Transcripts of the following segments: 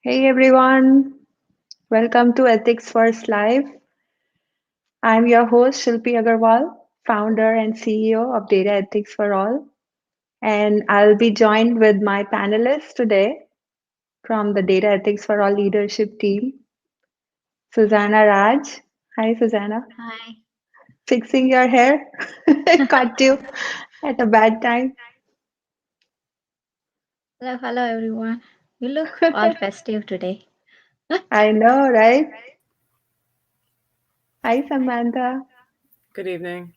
Hey everyone, welcome to Ethics First Live. I'm your host Shilpi Agarwal, founder and CEO of Data Ethics for All, and I'll be joined with my panelists today from the Data Ethics for All leadership team, Susanna Raj. Hi Susanna. Hi. Fixing your hair? Caught you at a bad time. Hello, everyone. You look all festive today. I know, right? Hi Samantha. Good evening.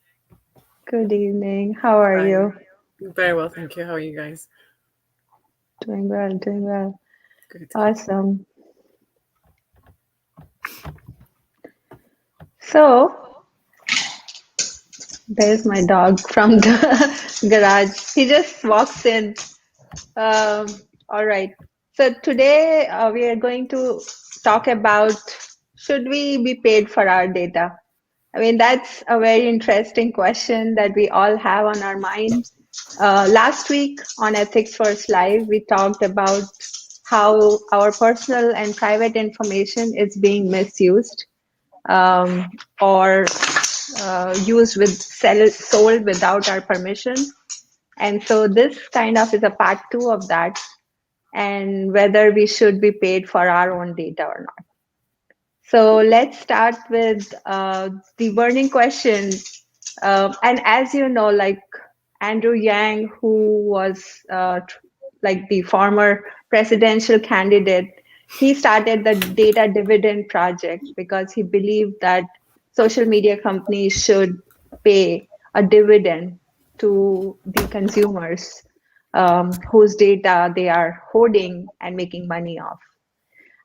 Good evening. How are Hi. you? Very well, thank you. How are you guys? Doing well, doing well. Good. Awesome. So, there's my dog from the garage. He just walks in. Um, all right. So today we are going to talk about should we be paid for our data? I mean, that's a very interesting question that we all have on our mind. Last week on Ethics First Live, we talked about how our personal and private information is being misused um, or used sold without our permission. And so this kind of is a part two of that, and whether we should be paid for our own data or not. So let's start with the burning question. And as you know, like Andrew Yang, who was like the former presidential candidate, he started the Data Dividend project because he believed that social media companies should pay a dividend to the consumers whose data they are hoarding and making money off.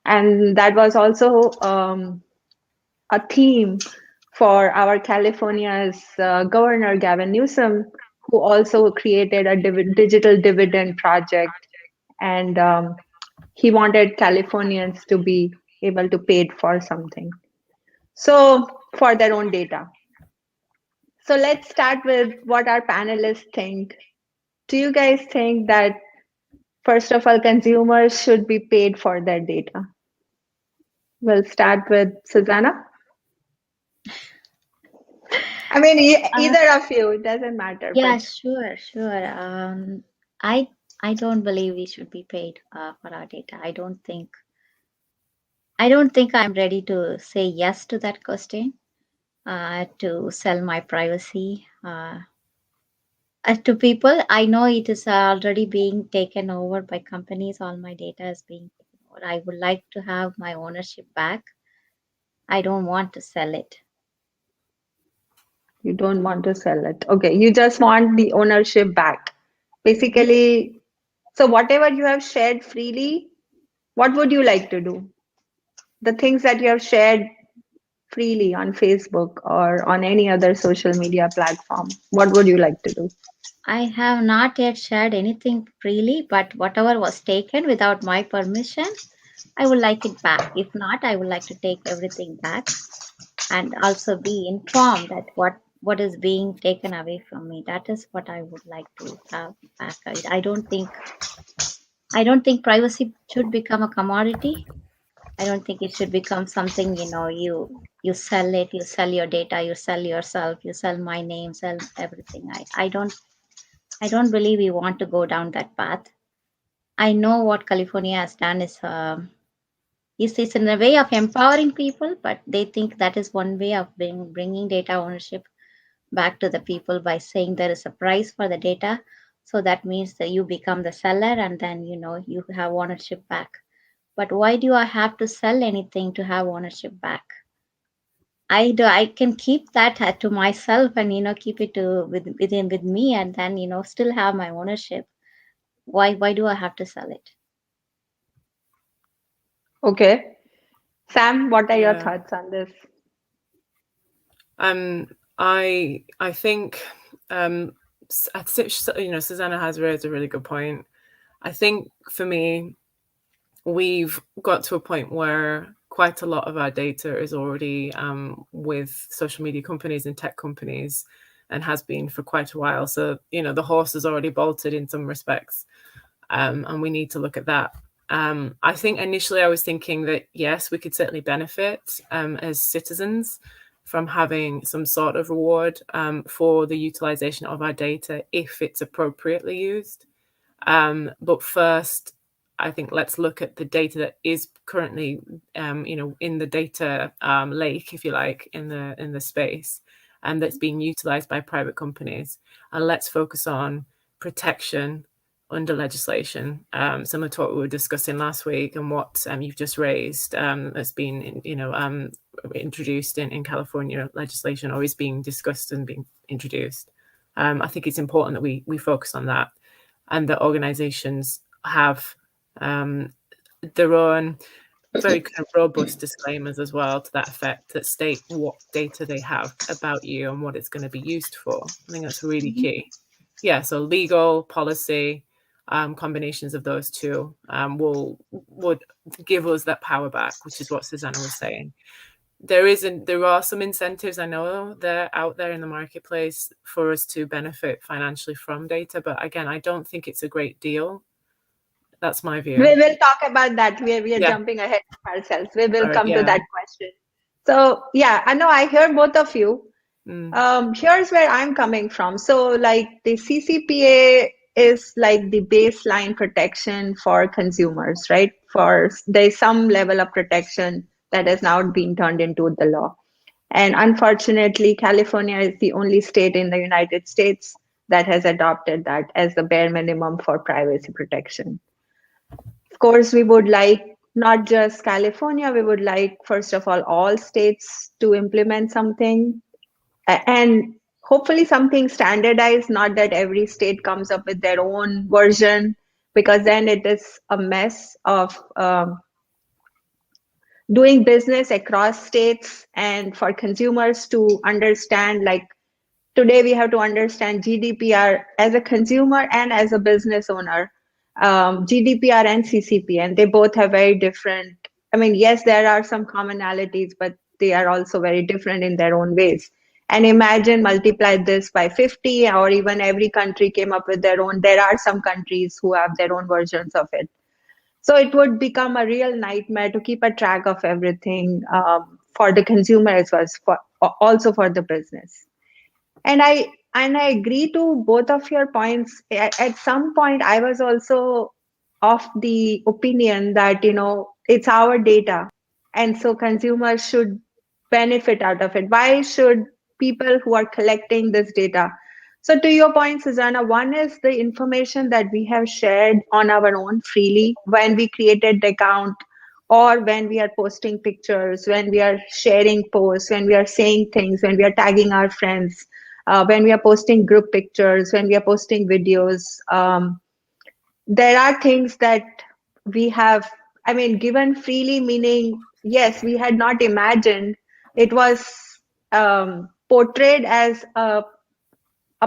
And that was also a theme for our California's Governor Gavin Newsom, who also created a digital dividend project. And he wanted Californians to be able to pay for something. So, for their own data. So, let's start with what our panelists think. Do you guys think that, first of all, consumers should be paid for their data? We'll start with Susanna. I mean, Uh, either of you, it doesn't matter. But yeah, sure. I I don't believe we should be paid for our data. I don't think I'm ready to say yes to that question. To sell my privacy to people. I know it is already being taken over by companies. All my data is being taken over. I would like to have my ownership back. I don't want to sell it. you don't want to sell it. Okay, you just want the ownership back. Basically, so whatever you have shared freely, what would you like to do? The things that you have shared freely on Facebook or on any other social media platform, what would you like to do? I have not yet shared anything freely, but whatever was taken without my permission, I would like it back. If not, I would like to take everything back and also be informed that what is being taken away from me. That is what I would like to have back. I don't think privacy should become a commodity. I don't think it should become something, you sell it, you sell your data, you sell yourself, you sell my name, sell everything. I don't believe we want to go down that path. I know what California has done is in a way of empowering people, but they think that is one way of bringing data ownership back to the people by saying there is a price for the data. So that means that you become the seller and then, you have ownership back. But why do I have to sell anything to have ownership back? I can keep that to myself and keep it with me and then still have my ownership. Why do I have to sell it? Okay. Sam, what are your Yeah. thoughts on this? I think Susanna has raised a really good point. I think for me, we've got to a point where quite a lot of our data is already with social media companies and tech companies, and has been for quite a while. So the horse is already bolted in some respects, and we need to look at that. I think initially I was thinking that, yes, we could certainly benefit as citizens from having some sort of reward for the utilization of our data if it's appropriately used. But first, I think let's look at the data that is currently, in the data lake, if you like, in the space, and that's being utilized by private companies. And let's focus on protection under legislation, similar to what we were discussing last week and what you've just raised, that's been, introduced in California legislation, or is being discussed and being introduced. I think it's important that we focus on that, and that organizations have their own very kind of robust disclaimers as well to that effect, that state what data they have about you and what it's going to be used for. I think that's really key. Yeah, so legal, policy, combinations of those two would give us that power back, which is what Susanna was saying. There are some incentives, I know, they're out there in the marketplace for us to benefit financially from data, but again, I don't think it's a great deal. That's my view. We will talk about that. We are jumping ahead of ourselves. We will come to that question. So yeah, I know I hear both of you. Here's where I'm coming from. So like the CCPA is like the baseline protection for consumers, right? There's some level of protection that has now been turned into the law. And unfortunately, California is the only state in the United States that has adopted that as the bare minimum for privacy protection. Of course, we would like not just California, we would like, first of all states to implement something, and hopefully something standardized, not that every state comes up with their own version, because then it is a mess of doing business across states. And for consumers to understand, like today we have to understand GDPR as a consumer and as a business owner, GDPR and CCP, and they both have very different, I mean, yes, there are some commonalities, but they are also very different in their own ways. And imagine multiply this by 50, or even every country came up with their own. There are some countries who have their own versions of it. So it would become a real nightmare to keep a track of everything for the consumer as well as also for the business. And I agree to both of your points. At some point, I was also of the opinion that, it's our data. And so consumers should benefit out of it. Why should people who are collecting this data? So to your point, Susanna, one is the information that we have shared on our own freely when we created the account, or when we are posting pictures, when we are sharing posts, when we are saying things, when we are tagging our friends, when we are posting group pictures, when we are posting videos. There are things that we have, given freely, meaning, yes, we had not imagined. It was portrayed as a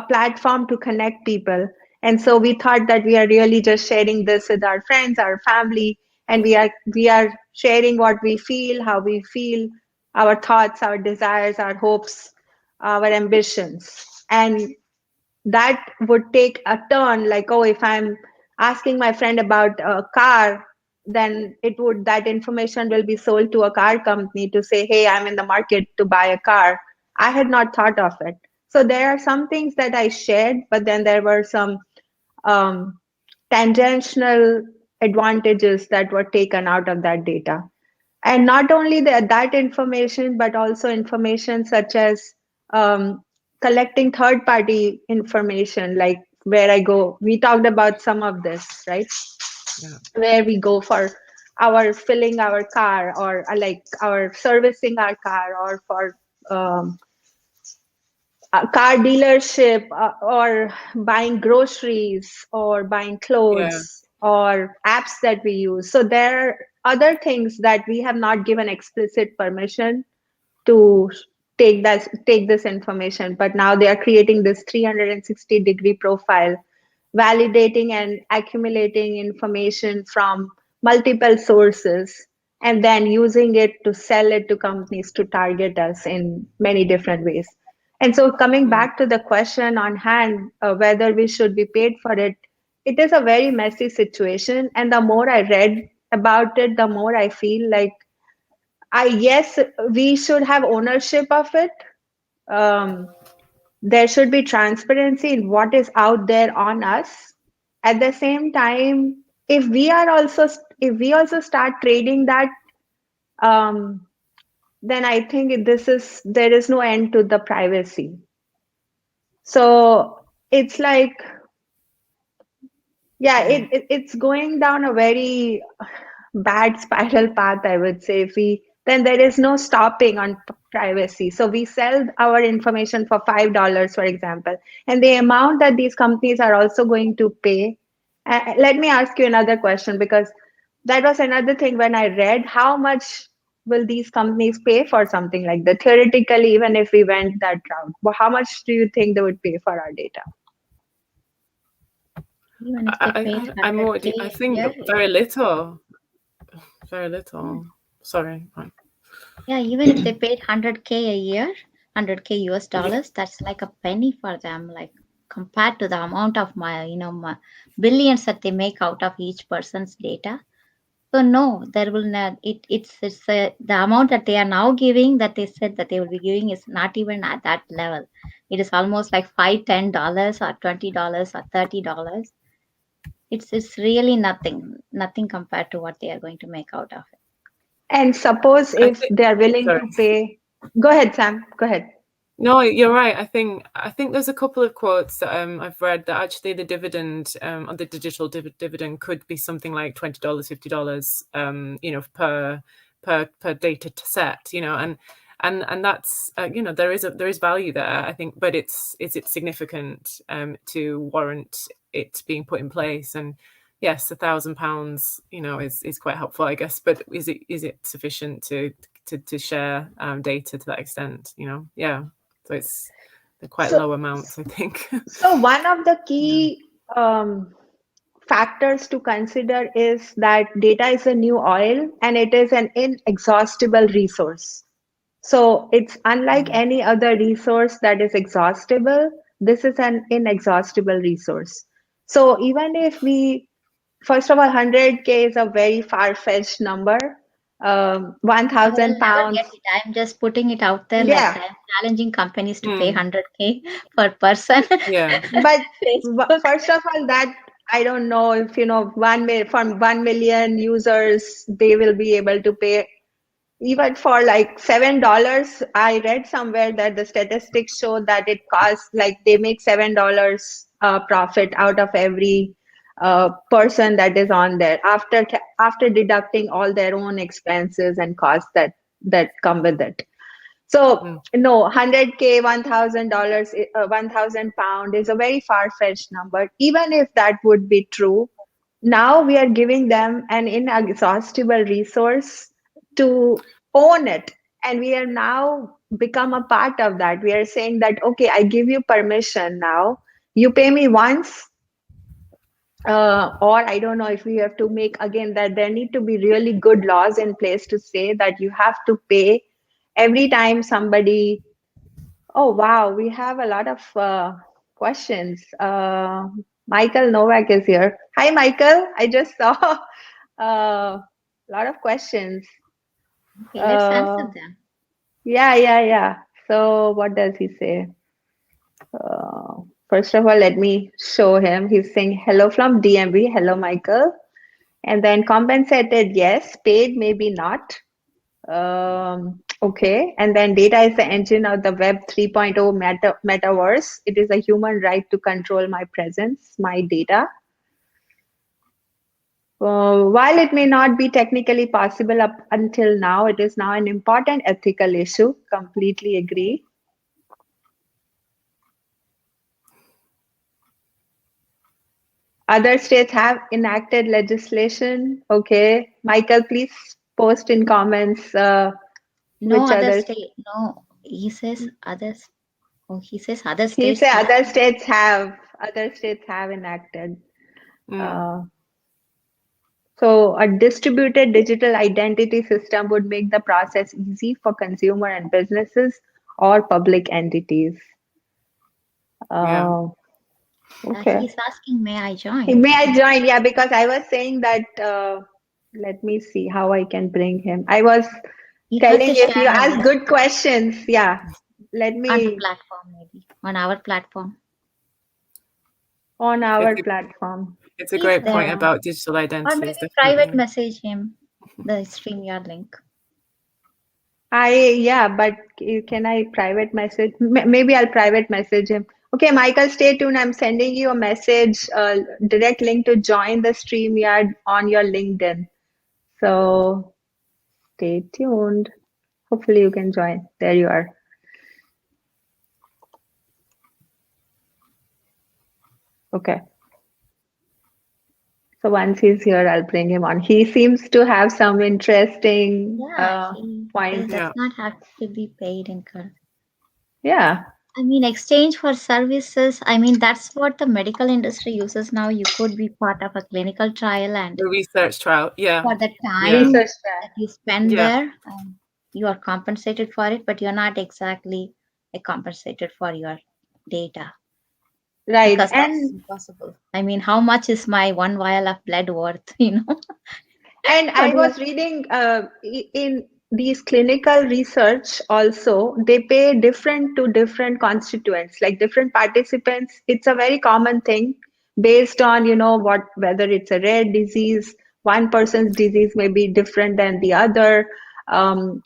platform to connect people. And so we thought that we are really just sharing this with our friends, our family, and we are sharing what we feel, how we feel, our thoughts, our desires, our hopes, our ambitions. And that would take a turn, like, oh, if I'm asking my friend about a car, then that information will be sold to a car company to say, hey, I'm in the market to buy a car. I had not thought of it. So there are some things that I shared, but then there were some tangential advantages that were taken out of that data. And not only that information, but also information such as collecting third-party information, like where I go. We talked about some of this, right? Yeah. Where we go for our filling our car, or like our servicing our car, or for a car dealership, or buying groceries, or buying clothes, or apps that we use. So there are other things that we have not given explicit permission to take this information, but now they are creating this 360-degree profile, validating and accumulating information from multiple sources, and then using it to sell it to companies to target us in many different ways. And so coming back to the question on hand, whether we should be paid for it, it is a very messy situation. And the more I read about it, the more I feel like yes, we should have ownership of it. There should be transparency in what is out there on us. At the same time, if we also start trading that, um, then I think there is no end to the privacy. So it's like, yeah, it's going down a very bad spiral path, I would say. Then there is no stopping on privacy. So we sell our information for $5, for example, and the amount that these companies are also going to pay. Let me ask you another question, because that was another thing when I read how much will these companies pay for something like that. Theoretically, even if we went that route, well, how much do you think they would pay for our data? Even if they paid 100K I a think year, very little. Very little. Sorry. yeah, even if they paid 100K a year, 100K US dollars, that's like a penny for them, like compared to the amount of my billions that they make out of each person's data. So no, there will not. The amount that they are now giving, that they said that they will be giving, is not even at that level. It is almost like $5, $10 or $20 or $30. It's really nothing compared to what they are going to make out of it. And suppose I if think, they're willing sorry. to pay, go ahead, Sam, go ahead. No, you're right. I think there's a couple of quotes that I've read that actually the dividend on the digital dividend could be something like $20, $50, per data set, and that's there is value there, I think, but is it significant to warrant it being put in place? And yes, £1,000 is quite helpful, I guess, but is it sufficient to share data to that extent? Yeah. So they're quite low amounts, I think. So one of the key factors to consider is that data is a new oil and it is an inexhaustible resource. So it's unlike any other resource that is exhaustible. This is an inexhaustible resource. So even if first of all, 100K is a very far-fetched number. I 1,000 will never pounds. get it. I'm just putting it out there, like Yeah. I'm challenging companies to pay 100K per person. Yeah. But Facebook. first of all, that I don't know if from 1 million users, they will be able to pay even for like $7. I read somewhere that the statistics show that it costs, like, they make $7 profit out of every person that is on there after deducting all their own expenses and costs that come with it. So no, 100K, $1,000, 1,000 pound is a very far-fetched number. Even if that would be true, now we are giving them an inexhaustible resource to own it, and we are now become a part of that. We are saying that, okay, I give you permission now. You pay me once, or I don't know if we have to make again that there need to be really good laws in place to say that you have to pay every time somebody. Oh wow, we have a lot of questions. Michael Novak is here. Hi, Michael. I just saw a lot of questions. Okay, let's answer them. Yeah. So what does he say? First of all, let me show him. He's saying hello from DMV. Hello, Michael. And then compensated, yes. Paid, maybe not. Okay. And then data is the engine of the Web 3.0 metaverse. It is a human right to control my presence, my data. While it may not be technically possible up until now, it is now an important ethical issue. Completely agree. Other states have enacted legislation. Okay. Michael, please post in comments No which other others. state. No, he says others. Oh, he says other He states said have. other states have enacted. So a distributed digital identity system would make the process easy for consumer and businesses or public entities. Yeah. Okay. He's asking, may I join? May I join? Yeah, because I was saying that, let me see how I can bring him. I was You have telling to if share you the ask link good questions, yeah, let on the me, platform, maybe on our platform. on our It's a, platform. it's a He's great point there. about digital Or identities, maybe private definitely. message him the StreamYard link. Yeah, but can I private message? Maybe I'll private message him. Okay, Michael, stay tuned. I'm sending you a message, direct link to join the StreamYard on your LinkedIn. So stay tuned. Hopefully you can join. There you are. Okay. So once he's here, I'll bring him on. He seems to have some interesting Yeah, he points. does Yeah. not have to be paid in current. Yeah, I mean, exchange for services. I mean, that's what the medical industry uses now. You could be part of a clinical trial, and The research trial. Yeah. for the Yeah. time research that you spend Yeah. there, you are compensated for it, but you're not exactly compensated for your data right. because that's And impossible. I mean, how much is my one vial of blood worth? You know, I what do you? was reading in these clinical research also, they pay different to different constituents, like different participants. It's a very common thing based on, what, whether it's a rare disease, one person's disease may be different than the other.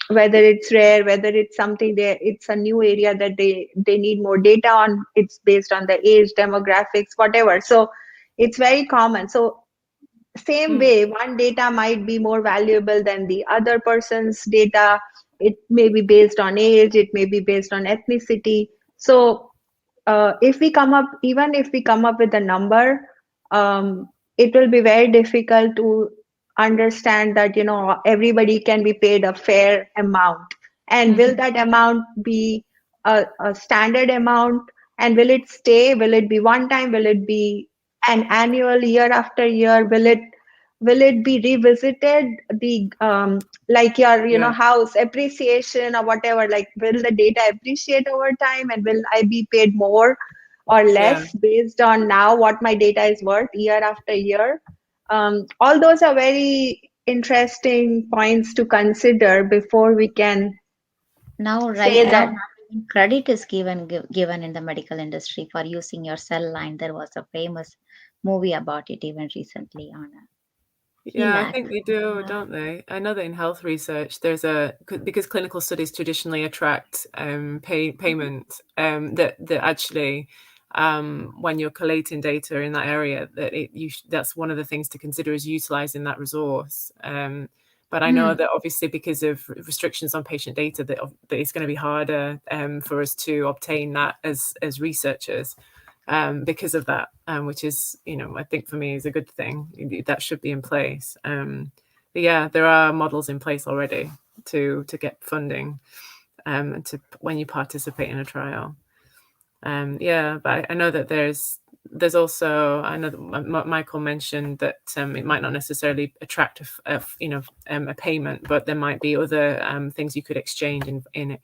Whether it's rare, whether it's something it's a new area that they need more data on. It's based on the age, demographics, whatever. So it's very common. So same Mm. way, one data might be more valuable than the other person's data. It may be based on age, it may be based on ethnicity. So if we come up, even if we come up with a number, it will be very difficult to understand that, everybody can be paid a fair amount. And will Mhm. that amount be a standard amount? And will it stay? Will it be one time? Will it be an annual, year after year? Will it be revisited? The like your Yeah. house appreciation or whatever, like will the data appreciate over time, and will I be paid more or Yeah. less based on now what my data is worth year after year? All those are very interesting points to consider before we can Now, right say now, that. not even credit is given in the medical industry for using your cell line. There was a famous movie about it even recently on a Yeah, I HELAC. think they do, don't they? I know that in health research, because clinical studies traditionally attract payment that actually when you're collating data in that area, that's one of the things to consider is utilizing that resource. But I know that obviously because of restrictions on patient data, that it's going to be harder for us to obtain that as researchers. Because of that, which is, I think for me is a good thing. That should be in place. But yeah, there are models in place already to get funding, and when you participate in a trial. Yeah, but I know that there's also, I know that Michael mentioned that it might not necessarily attract a payment, but there might be other things you could exchange in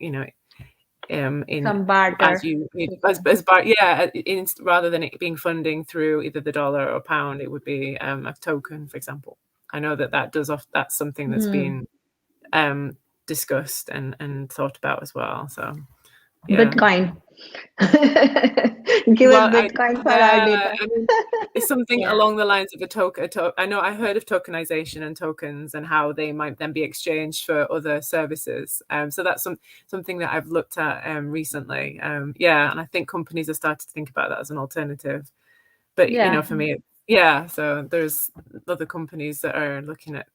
Some barter. rather than it being funding through either the dollar or pound, it would be a token, for example. I know that's something that's been discussed and thought about as well. So yeah. Bitcoin. Give us Well, Bitcoin for our data. I mean, it's something Yeah. along the lines of a token. I know I heard of tokenization and tokens and how they might then be exchanged for other services. So that's something that I've looked at recently. Yeah, and I think companies have started to think about that as an alternative. But Yeah. for me, yeah. So there's other companies that are looking at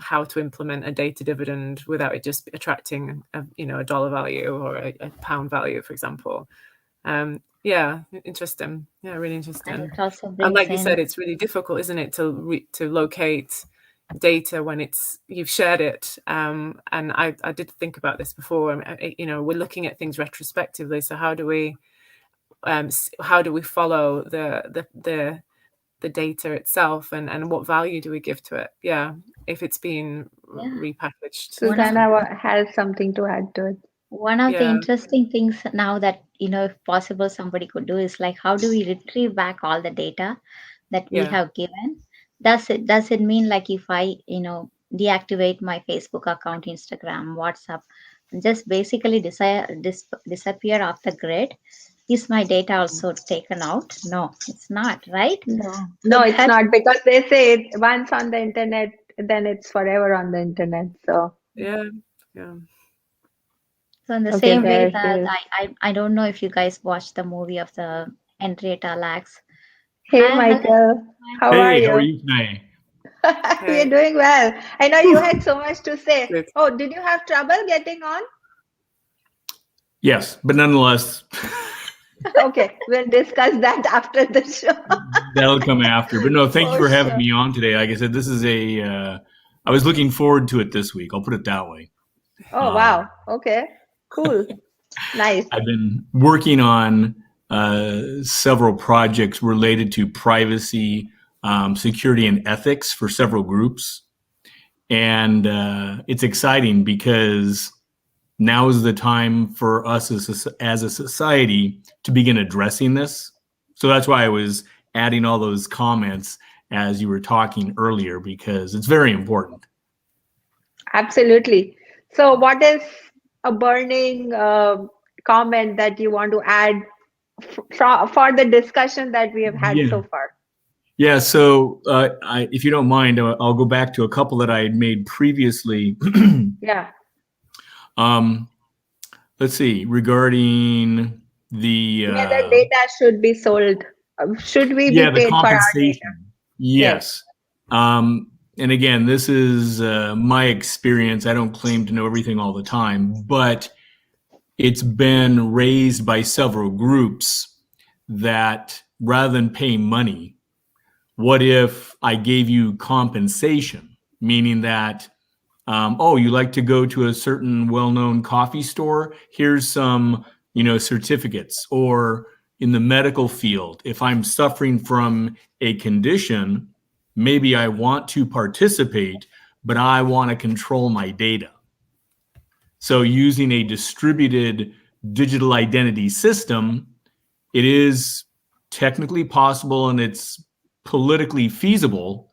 how to implement a data dividend without it just attracting a dollar value or a pound value, for example. Yeah, interesting. Yeah, really And interesting. it also And brings like you in, said, it's really difficult, isn't it, to locate data when you've shared it. And I did think about this before. We're looking at things retrospectively. So how do we follow the data itself, and what value do we give to it? Yeah, if it's being yeah, repackaged. one of Susanna has something to add to it. One of the Yeah. interesting things now that, if possible, somebody could do is like, how do we retrieve back all the data that we Yeah. have given? Does it mean like if I, deactivate my Facebook account, Instagram, WhatsApp, and just basically disappear off the grid, is my data also taken out? No, it's not, right? No, So no, it's that's not, because they say once on the internet, then it's forever on the internet. So, Yeah. Yeah. so in the okay, same way there he that is. I don't know if you guys watched the movie of the Henrietta Lacks. Hey, Hi, hello. Michael, how are Hey, how are you? you tonight? We are Hey. doing well. I know you had so much to say. Good. Oh, did you have trouble getting on? Yes, but nonetheless, Okay, we'll discuss that after the show. that'll come after. But no, thank you For for having sure. me on today. Like I said, this is I was looking forward to it this week. I'll put it that way. Oh, wow. Okay, cool. Nice. I've been working on several projects related to privacy, security, and ethics for several groups. And it's exciting because now is the time for us as a society to begin addressing this. So that's why I was adding all those comments as you were talking earlier, because it's very important. Absolutely. So, what is a burning comment that you want to add for the discussion that we have had Yeah. so far? Yeah. So if you don't mind, I'll go back to a couple that I had made previously. Yeah. Let's see, regarding the Whether data should be sold. Should we be the paid for our data? compensation. Yes. And again, this is my experience. I don't claim to know everything all the time, but it's been raised by several groups that rather than pay money, what if I gave you compensation? Meaning that, you like to go to a certain well-known coffee store? Here's some, certificates. Or in the medical field, if I'm suffering from a condition, maybe I want to participate, but I want to control my data. So using a distributed digital identity system, it is technically possible and it's politically feasible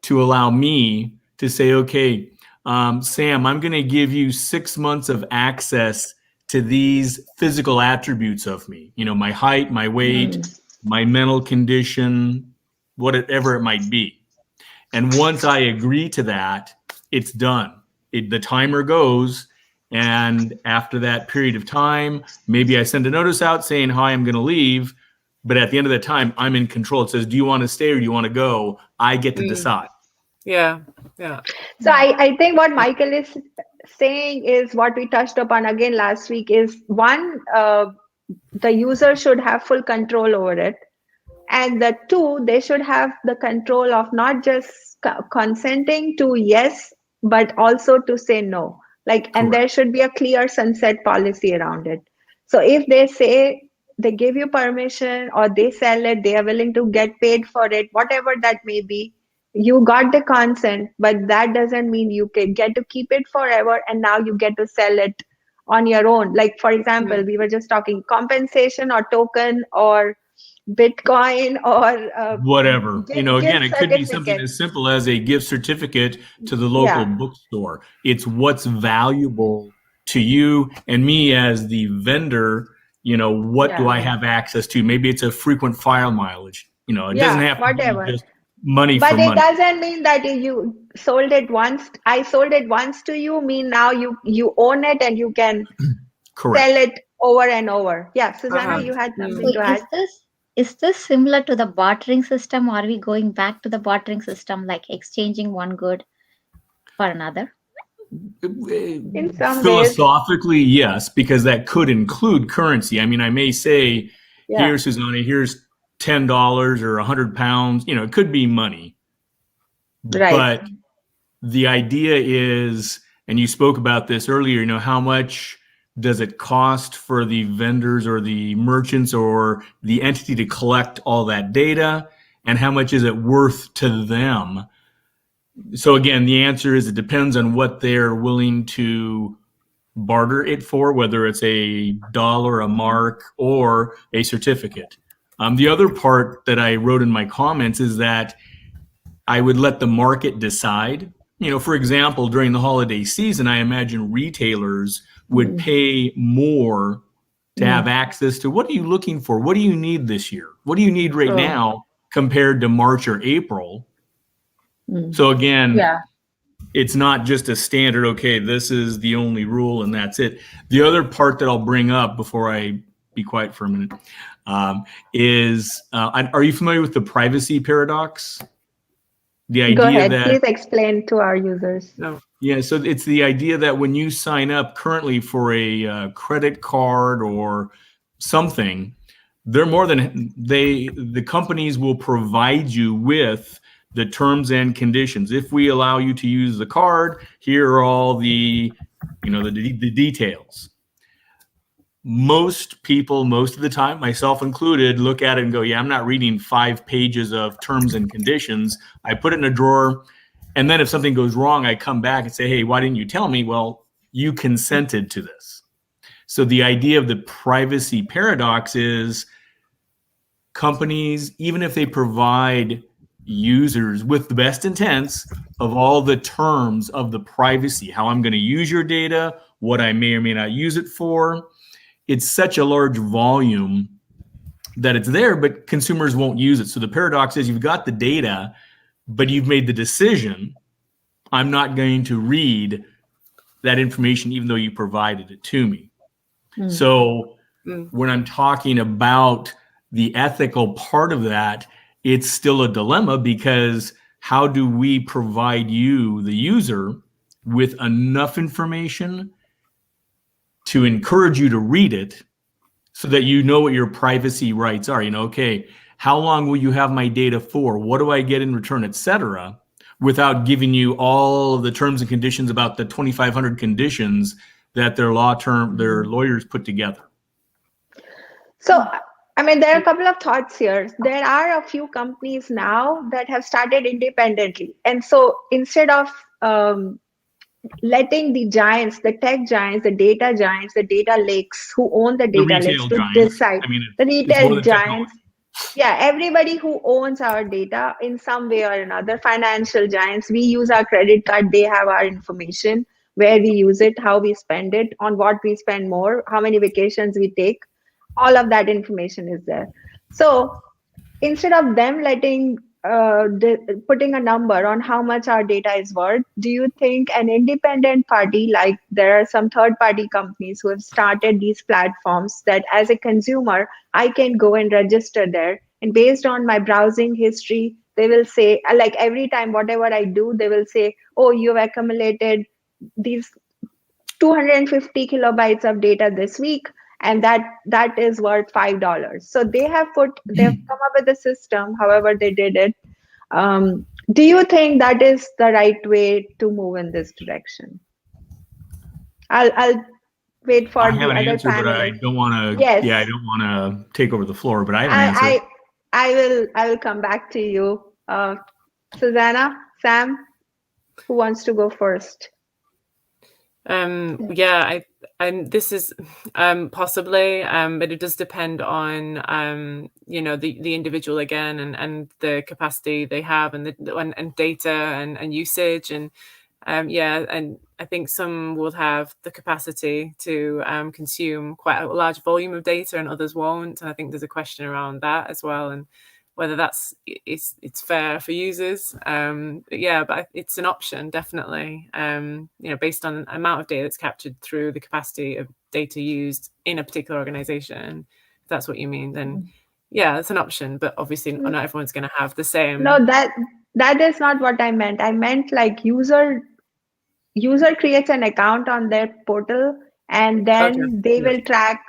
to allow me to say, okay, Sam, I'm going to give you 6 months of access to these physical attributes of me, my height, my weight, my mental condition, whatever it might be. And once I agree to that, it's done. The timer goes. And after that period of time, maybe I send a notice out saying, hi, I'm going to leave. But at the end of the time, I'm in control. It says, do you want to stay or do you want to go? I get to decide. Yeah. Yeah. So I think what Michael is saying is what we touched upon again last week is one, the user should have full control over it. And the two, they should have the control of not just consenting to yes, but also to say no. And there should be a clear sunset policy around it. So if they say they give you permission or they sell it, they are willing to get paid for it, whatever that may be, you got the consent, but that doesn't mean you can get to keep it forever and now you get to sell it on your own. Like, for example, we were just talking compensation or token or Bitcoin or whatever. Again, gift it could be something certificate. as simple as a gift certificate to the local bookstore. It's what's valuable to you and me as the vendor. What do I have access to? Maybe it's a frequent flyer mileage. It doesn't have to be just money But for it money. doesn't mean that you sold it once. I sold it once to you, mean now you own it and you can sell it over and over. Yeah, Susanna, you had something to add. Is this similar to the bartering system? Or are we going back to the bartering system, like exchanging one good for another? In some Philosophically, yes, because that could include currency. I mean, I may say, here, Susanna, here's $10 or £100. It could be money. Right. But the idea is, and you spoke about this earlier, how much does it cost for the vendors or the merchants or the entity to collect all that data? And how much is it worth to them? So again, the answer is it depends on what they're willing to barter it for, whether it's a dollar, a mark, or a certificate. The other part that I wrote in my comments is that I would let the market decide. For example, during the holiday season, I imagine retailers would pay more to have access to what are you looking for? What do you need this year? What do you need right now compared to March or April? So again, it's not just a standard, okay, this is the only rule and that's it. The other part that I'll bring up before I be quiet for a minute is, are you familiar with the privacy paradox? The idea Go ahead, that, please explain to our users. No. Yeah, so it's the idea that when you sign up currently for a credit card or something, they're more than the companies will provide you with the terms and conditions. If we allow you to use the card, here are all the the details. Most people, most of the time, myself included, look at it and go, yeah, I'm not reading 5 pages of terms and conditions. I put it in a drawer, and then if something goes wrong, I come back and say, hey, why didn't you tell me? Well, you consented to this. So the idea of the privacy paradox is companies, even if they provide users with the best intents of all the terms of the privacy, how I'm going to use your data, what I may or may not use it for, it's such a large volume that it's there, but consumers won't use it. So the paradox is you've got the data, but you've made the decision, I'm not going to read that information even though you provided it to me. So when I'm talking about the ethical part of that, it's still a dilemma, because how do we provide you, the user, with enough information to encourage you to read it so that you know what your privacy rights are? Okay, how long will you have my data for? What do I get in return, etc., without giving you all of the terms and conditions about the 2,500 conditions that their lawyers put together. So, there are a couple of thoughts here. There are a few companies now that have started independently. And so instead of letting the giants, the tech giants, the data giants, the data lakes who own the data lakes to decide, the retail giants, everybody who owns our data in some way or another, financial giants, we use our credit card, they have our information, where we use it, how we spend it, on what we spend more, how many vacations we take, all of that information is there. So instead of them putting a number on how much our data is worth, do you think an independent party, like there are some third-party companies who have started these platforms, that as a consumer, I can go and register there, and based on my browsing history, they will say, like every time whatever I do, they will say, oh, you've accumulated these 250 kilobytes of data this week, and that is worth $5. So they've come up with a system, however they did it. Do you think that is the right way to move in this direction? I'll wait for the other answer, panelists. but I don't want to. Yes. Yeah, I don't want to take over the floor, but I have an answer. I will come back to you, Susanna, Sam. Who wants to go first? This is possibly, but it does depend on the individual again, and the capacity they have, and data and usage, and and I think some will have the capacity to consume quite a large volume of data, and others won't. And I think there's a question around that as well, and whether it's fair for users. But it's an option, definitely. Based on the amount of data that's captured through the capacity of data used in a particular organization. If that's what you mean, then it's an option. But obviously, not everyone's going to have the same. No, that is not what I meant. I meant like user creates an account on their portal, and then they will track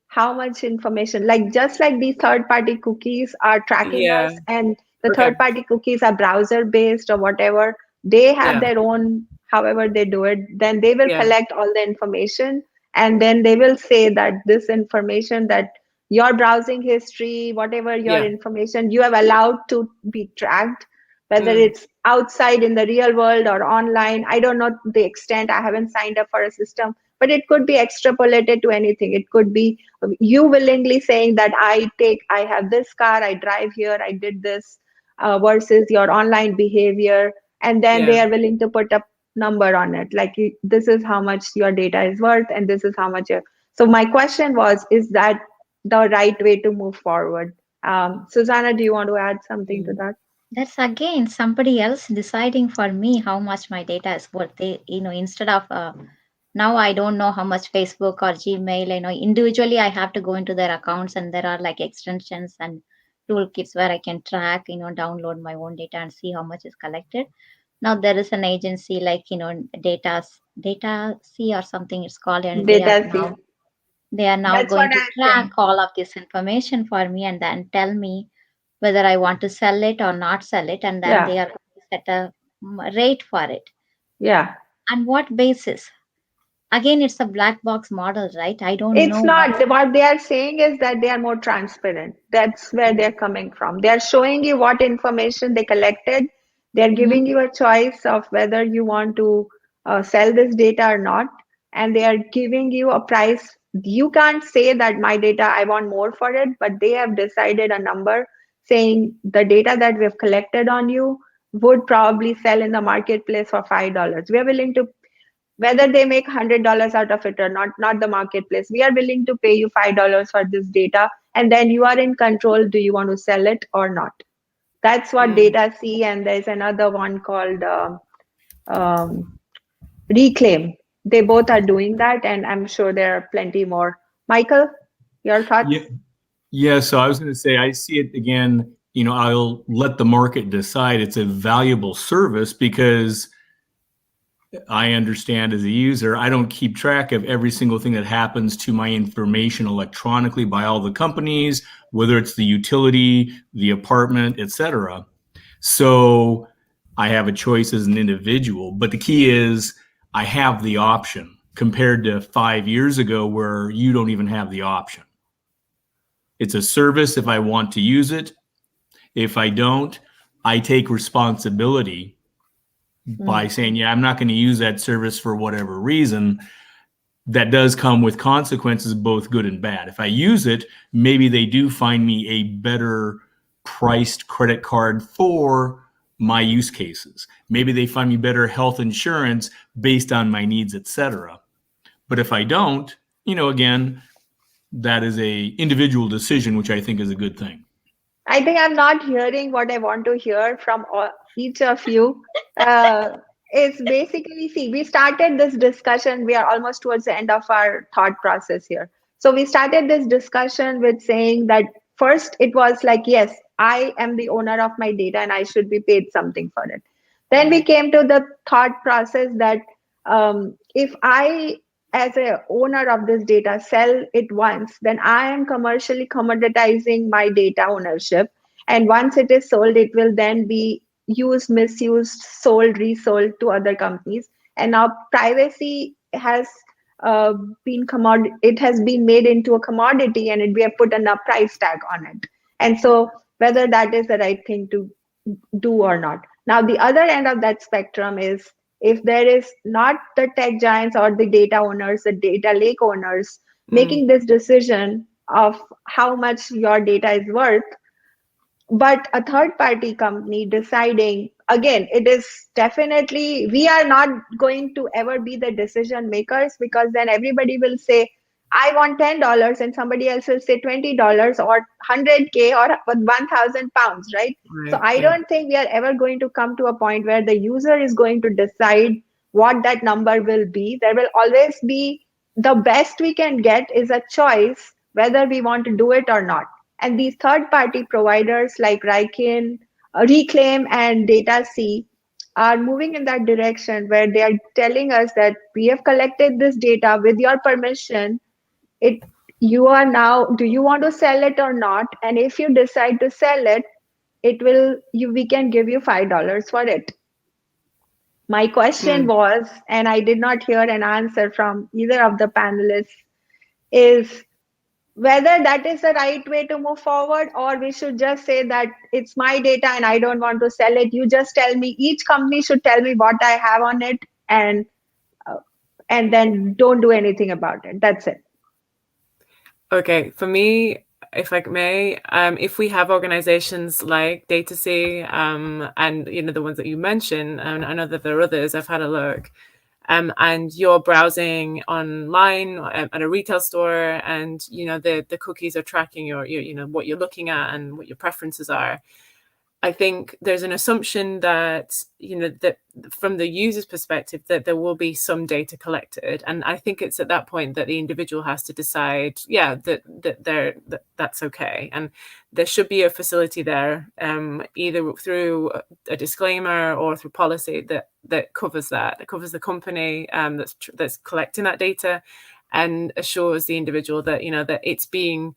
how much information, like just like these third-party cookies are tracking us, and the third-party cookies are browser-based or whatever. They have their own, however they do it. Then they will collect all the information, and then they will say that this information, that your browsing history, whatever your information you have allowed to be tracked, whether it's outside in the real world or online. I don't know the extent. I haven't signed up for a system, but it could be extrapolated to anything. It could be you willingly saying that I have this car, I drive here, I did this, versus your online behavior, and then they Yeah. are willing to put a number on it, like this is how much your data is worth, and this is how much. So my question was, is that the right way to move forward? Susanna, do you want to add something to that? That's again somebody else deciding for me how much my data is worth. They, instead of now I don't know how much Facebook or Gmail, individually I have to go into their accounts, and there are like extensions and toolkits where I can track, download my own data and see how much is collected. Now there is an agency like, Data C or something it's called, and Data C. they are now That's what going to I'm track saying. all of this information for me and then tell me whether I want to sell it or not sell it, and then Yeah, they are going to set a rate for it. yeah. On what basis? Again, it's a black box model, right? I don't It's know what. not. What they are saying is that they are more transparent. That's where they're coming from. They are showing you what information they collected. They're Mhm. giving you a choice of whether you want to sell this data or not. And they are giving you a price. You can't say that my data, I want more for it, but they have decided a number saying the data that we have collected on you would probably sell in the marketplace for $5. We are willing to, whether they make $100 out of it or not the marketplace, we are willing to pay you $5 for this data, and then you are in control. Do you want to sell it or not? That's what Data C, and there's another one called um, Reclaim. They both are doing that, and I'm sure there are plenty more. Michael, your thoughts? Yeah, yeah. So I was going to say, I see it again. I'll let the market decide. It's a valuable service because I understand as a user, I don't keep track of every single thing that happens to my information electronically by all the companies, whether it's the utility, the apartment, etc. So I have a choice as an individual. But the key is I have the option compared to 5 years ago where you don't even have the option. It's a service if I want to use it. If I don't, I take responsibility by saying, yeah, I'm not going to use that service for whatever reason. That does come with consequences, both good and bad. If I use it, maybe they do find me a better priced credit card for my use cases. Maybe they find me better health insurance based on my needs, etc. But if I don't, again, that is a individual decision, which I think is a good thing. I think I'm not hearing what I want to hear from each of you. It's basically, see, we started this discussion. We are almost towards the end of our thought process here. So we started this discussion with saying that first it was like, yes, I am the owner of my data and I should be paid something for it. Then we came to the thought process that if I, as a owner of this data, sell it once, then I am commercially commoditizing my data ownership. And once it is sold, it will then be used, misused, sold, resold to other companies. And now privacy has it has been made into a commodity, and we have put a price tag on it. And so whether that is the right thing to do or not. Now, the other end of that spectrum is if there is not the tech giants or the data owners, the data lake owners making this decision of how much your data is worth, but a third party company deciding, again, it is definitely, we are not going to ever be the decision makers, because then everybody will say, I want $10, and somebody else will say $20 or 100K or 1,000 pounds, right? So I don't think we are ever going to come to a point where the user is going to decide what that number will be. There will always be, the best we can get is a choice whether we want to do it or not. And these third-party providers like Reclaim and Data C are moving in that direction, where they are telling us that we have collected this data with your permission. You are now, do you want to sell it or not? And if you decide to sell it, we can give you $5 for it. My question was, and I did not hear an answer from either of the panelists, is whether that is the right way to move forward, or we should just say that it's my data and I don't want to sell it. You just tell me, each company should tell me what I have on it, and and then don't do anything about it. That's it. Okay, for me, if I may, if we have organizations like DataC, and the ones that you mentioned, and I know that there are others, I've had a look, and you're browsing online at a retail store, and the cookies are tracking your what you're looking at and what your preferences are. I think there's an assumption that, that from the user's perspective, that there will be some data collected. And I think it's at that point that the individual has to decide, that's okay. And there should be a facility there, either through a disclaimer or through policy that covers that covers the company that's collecting that data, and assures the individual that, that it's being,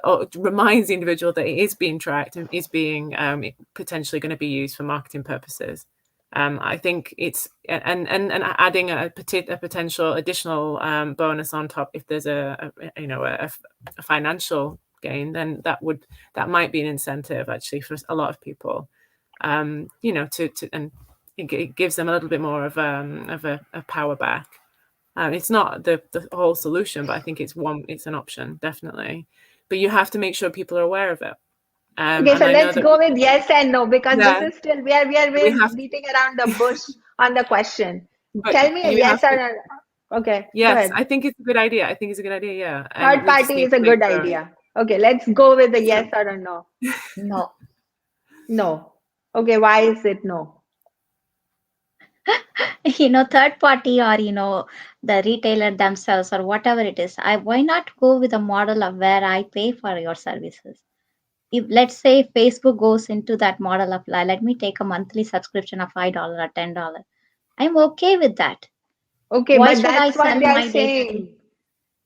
or reminds the individual that it is being tracked and is being potentially going to be used for marketing purposes. I think it's and adding a potential additional bonus on top if there's a financial gain, then that might be an incentive actually for a lot of people. And it gives them a little bit more of a power back. It's not the whole solution, but I think it's an option, definitely. But you have to make sure people are aware of it. Okay, so let's go with yes and no, because this is still we are beating around the bush on the question. Tell me a yes or no. Okay. Yes, I think it's a good idea. Yeah. Third party is a good idea. Okay, let's go with a yes or a no. No. No. Okay, why is it no? Third party, or the retailer themselves, or whatever it is, why not go with a model of where I pay for your services? If, let's say, Facebook goes into that model of, let me take a monthly subscription of $5 or $10, I'm okay with that. Okay, why but that's what they are saying.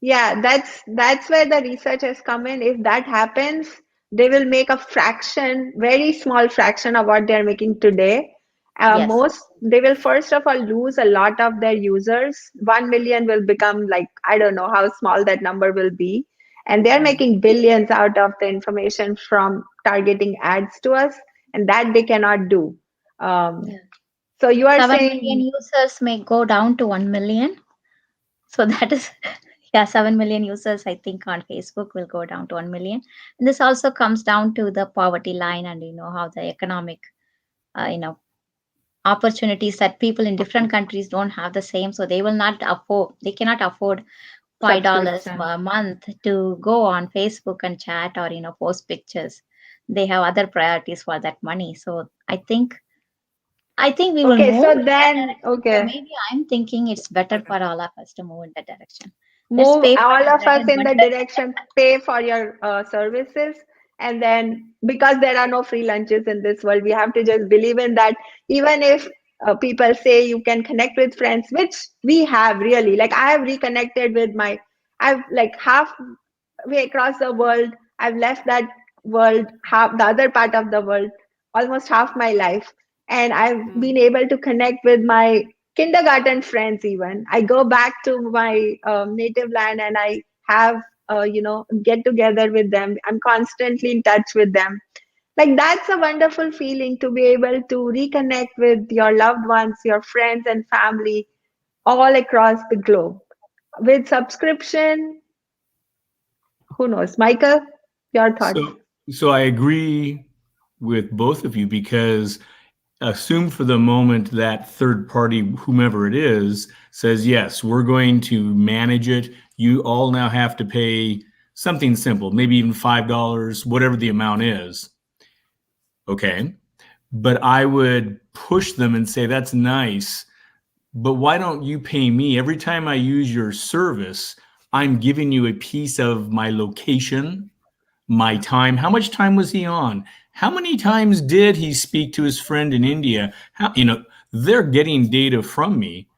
Yeah, that's where the research has come in. If that happens, they will make a fraction, very small fraction of what they're making today. Yes. They will first of all lose a lot of their users. 1 million will become like, I don't know how small that number will be. And they're making billions out of the information from targeting ads to us, and that they cannot do. So you are 7 saying million users may go down to 1 million. So that is, 7 million users, I think, on Facebook will go down to 1 million. And this also comes down to the poverty line and, how the economic, opportunities that people in different countries don't have the same. So they cannot afford $5 a month to go on Facebook and chat or, post pictures. They have other priorities for that money. So I think we will move. So then, maybe I'm thinking it's better for all of us to move in that direction. Move all of us in the direction, pay for your services. And then, because there are no free lunches in this world, we have to just believe in that. Even if people say you can connect with friends, which we have really, like I have reconnected with I've like halfway across the world, I've left that world, the other part of the world, almost half my life. And I've been able to connect with my kindergarten friends. Even I go back to my native land and I have get together with them. I'm constantly in touch with them. Like that's a wonderful feeling to be able to reconnect with your loved ones, your friends and family all across the globe. With subscription, who knows? Michael, your thoughts? So I agree with both of you, because assume for the moment that third party, whomever it is, says, yes, we're going to manage it. You all now have to pay something simple, maybe even $5, whatever the amount is. Okay. But I would push them and say, that's nice, but why don't you pay me? Every time I use your service, I'm giving you a piece of my location, my time. How much time was he on? How many times did he speak to his friend in India? They're getting data from me.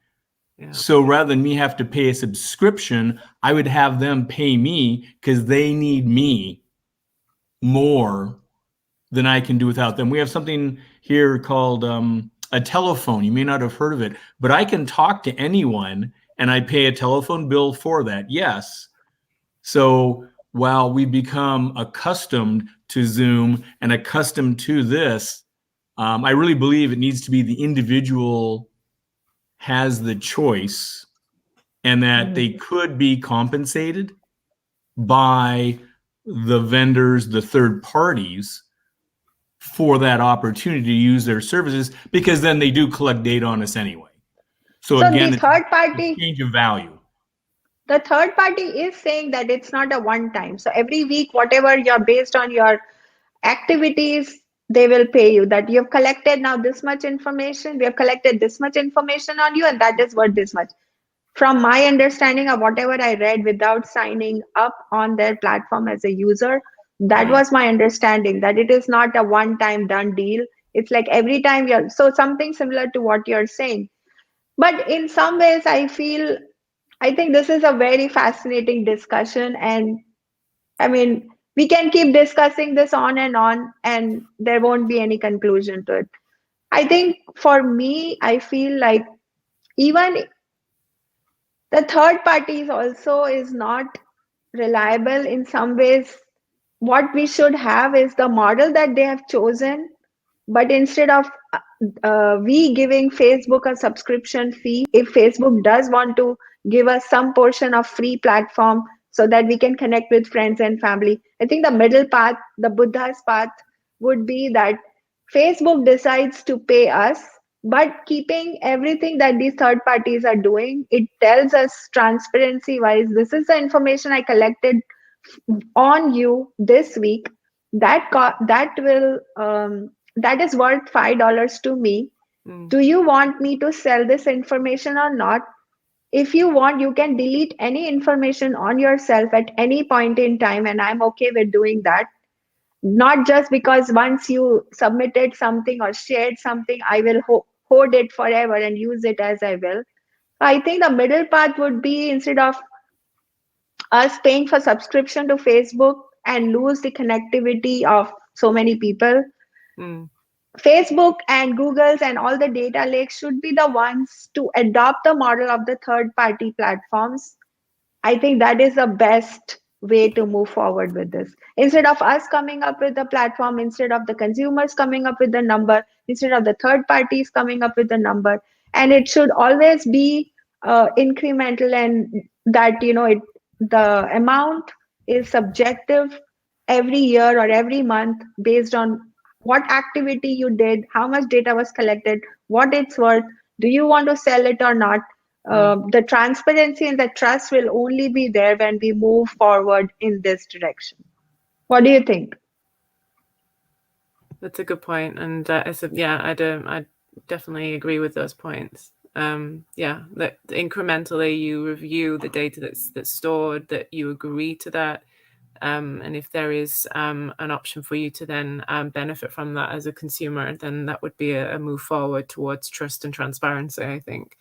Yeah. So rather than me have to pay a subscription, I would have them pay me because they need me more than I can do without them. We have something here called a telephone. You may not have heard of it, but I can talk to anyone and I pay a telephone bill for that. Yes. So while we become accustomed to Zoom and accustomed to this, I really believe it needs to be the individual has the choice and that they could be compensated by the vendors, the third parties, for that opportunity to use their services, because then they do collect data on us anyway. So again, the third party exchange of value. The third party is saying that it's not a one time. So every week, whatever you're based on your activities, they will pay you that you have collected now this much information. We have collected this much information on you, and that is worth this much. From my understanding of whatever I read without signing up on their platform as a user, that was my understanding, that it is not a one time done deal. It's like every time you're, so something similar to what you're saying. But in some ways, I think this is a very fascinating discussion. And I mean, we can keep discussing this on, and there won't be any conclusion to it. I think for me, I feel like even the third parties also is not reliable in some ways. What we should have is the model that they have chosen, but instead of we giving Facebook a subscription fee, if Facebook does want to give us some portion of free platform so that we can connect with friends and family, I think the middle path, the Buddha's path, would be that Facebook decides to pay us, but keeping everything that these third parties are doing, it tells us transparency wise, this is the information I collected on you this week. That will that is worth $5 to me. Do you want me to sell this information or not? If you want, you can delete any information on yourself at any point in time, and I'm okay with doing that. Not just because once you submitted something or shared something, I will hoard it forever and use it as I will. I think the middle path would be, instead of us paying for subscription to Facebook and lose the connectivity of so many people, Facebook and Google's and all the data lakes should be the ones to adopt the model of the third party platforms. I think that is the best way to move forward with this. Instead of us coming up with the platform, instead of the consumers coming up with the number, instead of the third parties coming up with the number, and it should always be incremental, and that the amount is subjective every year or every month based on what activity you did, how much data was collected, what it's worth, do you want to sell it or not. The transparency and the trust will only be there when we move forward in this direction. What do you think? That's a good point, and I definitely agree with those points. That incrementally you review the data that's stored, that you agree to that, and if there is an option for you to then benefit from that as a consumer, then that would be a move forward towards trust and transparency, I think.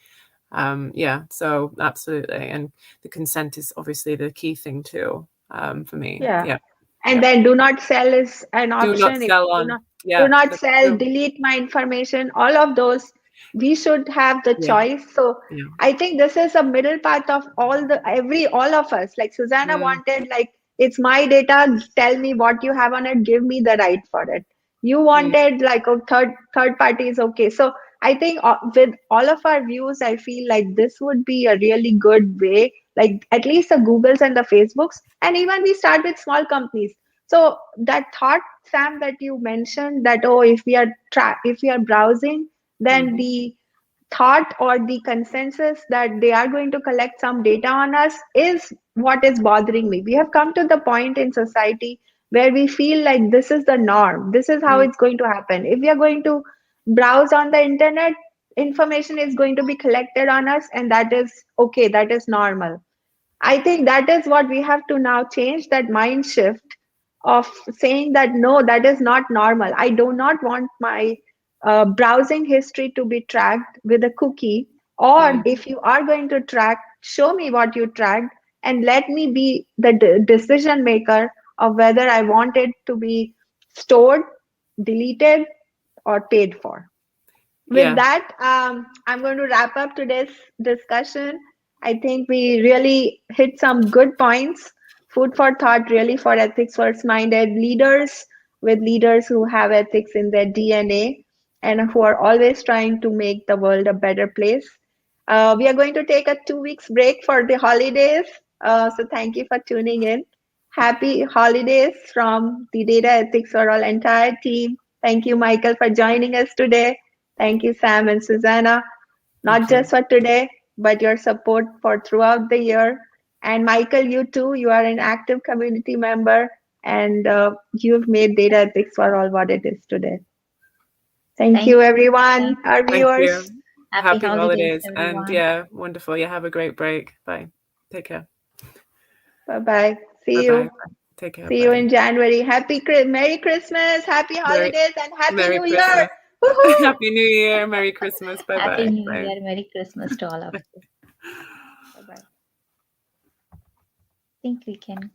So absolutely, and the consent is obviously the key thing too, for me. And then do not sell is an option. Do not sell on. Do not sell, delete my information, all of those, we should have the choice. So I think this is a middle path of all of us. Like Susanna wanted, like, it's my data, tell me what you have on it, give me the right for it. You wanted like a third party is okay. So I think with all of our views, I feel like this would be a really good way, like at least the Googles and the Facebooks, and even we start with small companies. So that thought, Sam, that you mentioned, that if we are browsing, then the thought or the consensus that they are going to collect some data on us is what is bothering me. We have come to the point in society where we feel like this is the norm. This is how it's going to happen. If we are going to browse on the internet, information is going to be collected on us, and that is okay. That is normal. I think that is what we have to now change, that mind shift of saying that no, that is not normal. I do not want my browsing history to be tracked with a cookie, or if you are going to track, show me what you tracked and let me be the decision maker of whether I want it to be stored, deleted, or paid for. With that, I'm going to wrap up today's discussion. I think we really hit some good points. Food for thought, really, for ethics first minded leaders, with leaders who have ethics in their DNA and who are always trying to make the world a better place. We are going to take a 2 weeks break for the holidays. So thank you for tuning in. Happy holidays from the Data Ethics for All entire team. Thank you, Michael, for joining us today. Thank you, Sam and Susanna, not just for today, but your support for throughout the year. And Michael, you too, you are an active community member, and you've made Data Ethics for All what it is today. Thank you, everyone, our viewers. Thank you. Happy holidays. everyone. And yeah, wonderful. Yeah, have a great break. Bye. Take care. Bye-bye. See Bye-bye. you. Take care. See you in January. Merry Christmas, Happy holidays, and Happy New Year. Happy New Year. Merry Christmas. Bye-bye. Happy New Year. Merry Christmas to all of you. Bye-bye. I think we can